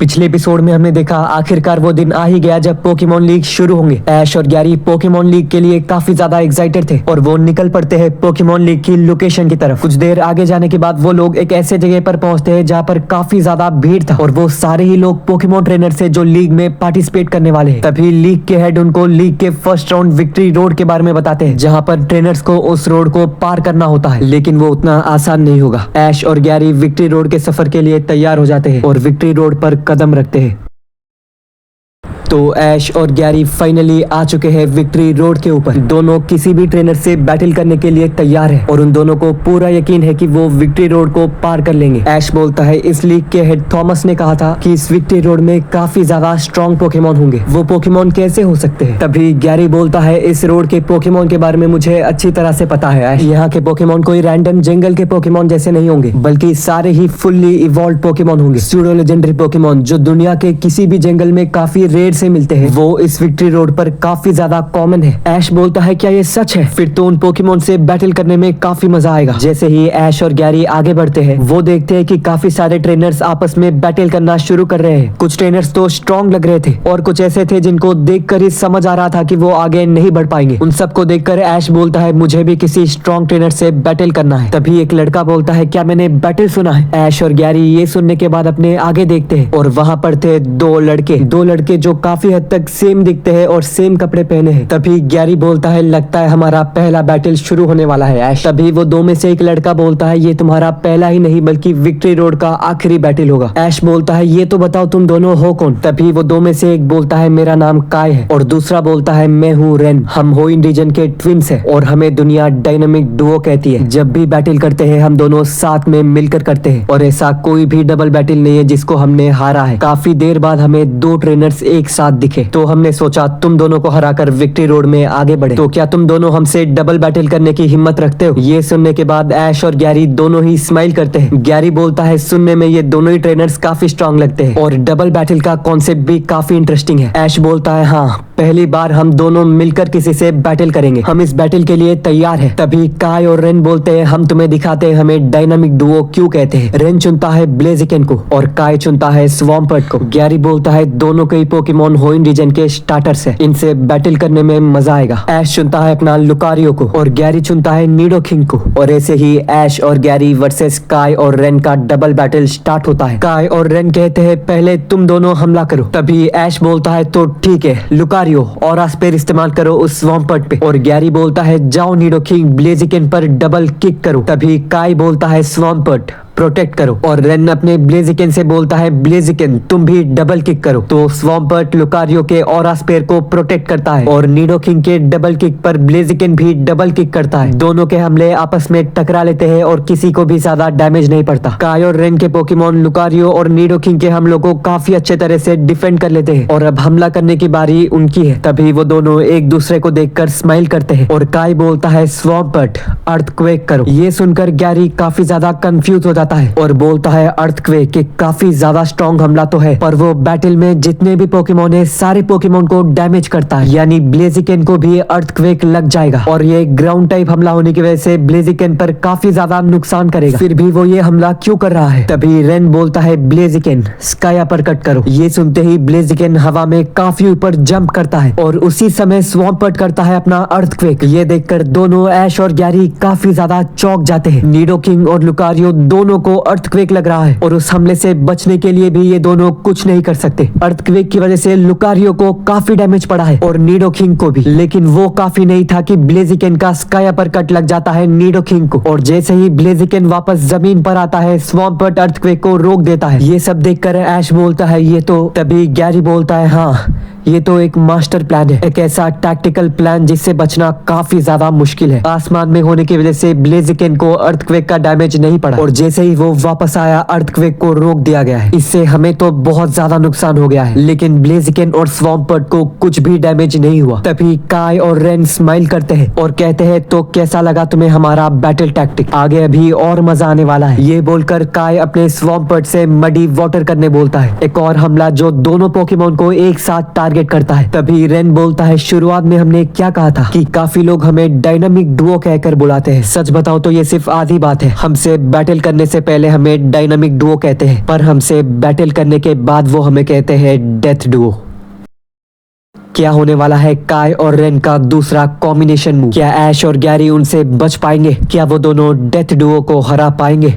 पिछले एपिसोड में हमने देखा आखिरकार वो दिन आ ही गया जब पोकेमॉन लीग शुरू होंगे। ऐश और गैरी पोकेमॉन लीग के लिए काफी ज्यादा एक्साइटेड थे और वो निकल पड़ते हैं पोकेमॉन लीग की लोकेशन की तरफ। कुछ देर आगे जाने के बाद वो लोग एक ऐसे जगह पर पहुंचते हैं जहाँ पर काफी ज्यादा भीड़ था और वो सारे ही लोग पोकेमॉन ट्रेनर से जो लीग में पार्टिसिपेट करने वाले हैं। तभी लीग के हेड उनको लीग के फर्स्ट राउंड विक्ट्री रोड के बारे में बताते हैं, जहाँ पर ट्रेनर्स को उस रोड को पार करना होता है, लेकिन वो उतना आसान नहीं होगा। ऐश और गैरी विक्ट्री रोड के सफर के लिए तैयार हो जाते हैं और विक्ट्री रोड पर कदम रखते हैं। तो ऐश और गैरी फाइनली आ चुके हैं विक्ट्री रोड के ऊपर। दोनों किसी भी ट्रेनर से बैटल करने के लिए तैयार हैं और उन दोनों को पूरा यकीन है कि वो विक्ट्री रोड को पार कर लेंगे। ऐश बोलता है इस लीग के हेड थॉमस ने कहा था कि इस विक्ट्री रोड में काफी ज्यादा स्ट्रॉन्ग पोकेमॉन होंगे, वो पोकेमॉन कैसे हो सकते हैं। तभी गैरी बोलता है इस रोड के पोकेमॉन के बारे में मुझे अच्छी तरह से पता है ऐश। यहाँ के पोकेमॉन कोई रैंडम जंगल के पोकेमॉन जैसे नहीं होंगे, बल्कि सारे ही फुल्ली इवॉल्व पोकेमॉन होंगे, सूडो लेजेंडरी पोकेमॉन जो दुनिया के किसी भी जंगल में काफी रेयर से मिलते हैं। वो इस विक्ट्री रोड पर काफी ज्यादा कॉमन है। ऐश बोलता है क्या ये सच है? फिर तो उन पोकेमॉन से बैटल करने में काफी मजा आएगा। जैसे ही ऐश और गैरी आगे बढ़ते हैं वो देखते हैं कि काफी सारे ट्रेनर्स आपस में बैटल करना शुरू कर रहे हैं। कुछ ट्रेनर्स तो स्ट्रॉन्ग लग रहे थे और कुछ ऐसे थे जिनको देखकर ही समझ आ रहा था कि वो आगे नहीं बढ़ पाएंगे। उन सबको देखकर ऐश बोलता है मुझे भी किसी स्ट्रॉन्ग ट्रेनर से बैटल करना है। तभी एक लड़का बोलता है क्या मैंने बैटल सुना है? ऐश और गैरी ये सुनने के बाद अपने आगे देखते हैं और वहां पर थे दो लड़के जो काफी हद तक सेम दिखते हैं और सेम कपड़े पहने हैं। तभी गैरी बोलता है लगता है हमारा पहला बैटल शुरू होने वाला है ऐश। तभी वो दो में से एक लड़का बोलता है ये तुम्हारा पहला ही नहीं बल्कि विक्ट्री रोड का आखिरी बैटल होगा। ऐश बोलता है ये तो बताओ तुम दोनों हो कौन? तभी वो दो में से एक बोलता है मेरा नाम काय है और दूसरा बोलता है मैं हूँ रेन। हम होइन रीजन के ट्विंस है और हमें दुनिया डायनामिक डुओ कहती है। जब भी बैटल करते हैं हम दोनों साथ में मिलकर करते हैं और ऐसा कोई भी डबल बैटल नहीं है जिसको हमने हारा है। काफी देर बाद हमें दो ट्रेनर्स एक साथ दिखे तो हमने सोचा तुम दोनों को हराकर विक्ट्री रोड में आगे बढ़े। तो क्या तुम दोनों हमसे डबल बैटल करने की हिम्मत रखते हो? ये सुनने के बाद ऐश और गैरी दोनों ही स्माइल करते हैं। गैरी बोलता है सुनने में ये दोनों ही ट्रेनर्स काफी स्ट्रांग लगते हैं और डबल बैटल का कॉन्सेप्ट भी काफी इंटरेस्टिंग है। ऐश बोलता है हाँ पहली बार हम दोनों मिलकर किसी से बैटल करेंगे, हम इस बैटल के लिए तैयार है। तभी काय और रेन बोलते हैं हम तुम्हें दिखाते हैं हमें डायनामिक डुओ क्यों कहते हैं। रेन चुनता है ब्लेजिकन को और काय चुनता है स्वॉम्पर्ट को। गैरी बोलता है दोनों कई पोकेमॉन होइन रीजन के स्टार्टर्स है, इनसे बैटल करने में मजा आएगा। ऐश चुनता है अपना लुकारियो को और गैरी चुनता है निडोकिंग को और ऐसे ही ऐश और गैरी वर्सेस काय और रेन का डबल बैटल स्टार्ट होता है। काय और रेन कहते हैं पहले तुम दोनों हमला करो। तभी ऐश बोलता है तो ठीक है लुकारियो और आस्पेर इस्तेमाल करो उस स्वॉम्पर्ट पे और गैरी बोलता है जाओ निडोकिंग ब्लेजिकन पर डबल किक करो। तभी काय बोलता है स्वॉम्पर्ट प्रोटेक्ट करो और रेन अपने ब्लेजिकन से बोलता है ब्लेजिकन तुम भी डबल किक करो। तो स्वॉम्पर्ट लुकारियो के और स्पेयर को प्रोटेक्ट करता है और निडोकिंग के डबल किक पर ब्लेजिकन भी डबल किक करता है। दोनों के हमले आपस में टकरा लेते हैं और किसी को भी ज्यादा डैमेज नहीं पड़ता। काय और रेन के पोकेमॉन लुकारियो और निडोकिंग के हमलों को काफी अच्छे तरह से डिफेंड कर लेते हैं और अब हमला करने की बारी उनकी है। तभी वो दोनों एक दूसरे को देखकर स्माइल करते हैं और काय बोलता है स्वॉम्पर्ट अर्थक्वेक करो। ये सुनकर गैरी काफी ज्यादा कंफ्यूज हो जाता है और बोलता है अर्थक्वेक के काफी ज्यादा स्ट्रॉन्ग हमला तो है पर वो बैटल में जितने भी पोकेमॉन है सारे पोकेमॉन को डैमेज करता है, यानी ब्लेजिकन को भी अर्थक्वेक लग जाएगा और ये ग्राउंड टाइप हमला होने की वजह से ब्लेजिकन पर काफी ज्यादा नुकसान करेगा। फिर भी वो ये हमला क्यों कर रहा है? तभी रेन बोलता है ब्लेजिकन स्काई अपरकट करो। ये सुनते ही ब्लेजिकन हवा में काफी ऊपर जंप करता है और उसी समय स्वॉम्पर्ट करता है अपना अर्थक्वेक। ये देखकर दोनों ऐश और गैरी काफी ज्यादा चौंक जाते हैं। निडोकिंग और लुकारियो दोनों को अर्थक्वेक लग रहा है और उस हमले से बचने के लिए भी ये दोनों कुछ नहीं कर सकते। अर्थक्वेक की वजह से लुकारियो को काफी डैमेज पड़ा है और निडोकिंग को भी, लेकिन वो काफी नहीं था कि ब्लेजिकन का स्काई अपरकट लग जाता है निडोकिंग को और जैसे ही ब्लेजिकन वापस जमीन पर आता है स्वॉम्पर्ट अर्थक्वेक को रोक देता है। ये सब देखकर ऐश बोलता है ये तो। तभी गैरी बोलता है हाँ ये तो एक मास्टर प्लान है, एक ऐसा टैक्टिकल प्लान जिससे बचना काफी ज्यादा मुश्किल है। आसमान में होने की वजह से ब्लेजिकन को अर्थक्वेक का डैमेज नहीं पड़ा और जैसे ही वो वापस आया अर्थक्वेक को रोक दिया गया है। इससे हमें तो बहुत ज्यादा नुकसान हो गया है, लेकिन ब्लेजिकन और स्वॉम्पर्ट को कुछ भी डैमेज नहीं हुआ। तभी काय और रेन स्माइल करते हैं और कहते हैं तो कैसा लगा तुम्हें हमारा बैटल टैक्टिक? आगे अभी और मजा आने वाला है। ये बोलकर काय अपने स्वॉम्पर्ट से मडी वाटर करने बोलता है, एक और हमला जो दोनों पोकेमॉन को एक साथ टारगेट टारगेट करता है। तभी रेन बोलता है, शुरुआत में हमने क्या कहा था कि काफी लोग हमें डायनामिक डुओ कहकर बुलाते हैं। सच बताओ तो ये सिर्फ आधी बात है। हमसे बैटल करने से पहले हमें डायनामिक डुओ कहते हैं, पर हमसे बैटल करने के बाद वो हमें कहते हैं डेथ डुओ। क्या होने वाला है काय और रेन का दूसरा कॉम्बिनेशन मूव? क्या ऐश और गैरी उनसे बच पाएंगे? क्या वो दोनों डेथ डुओ को हरा पाएंगे?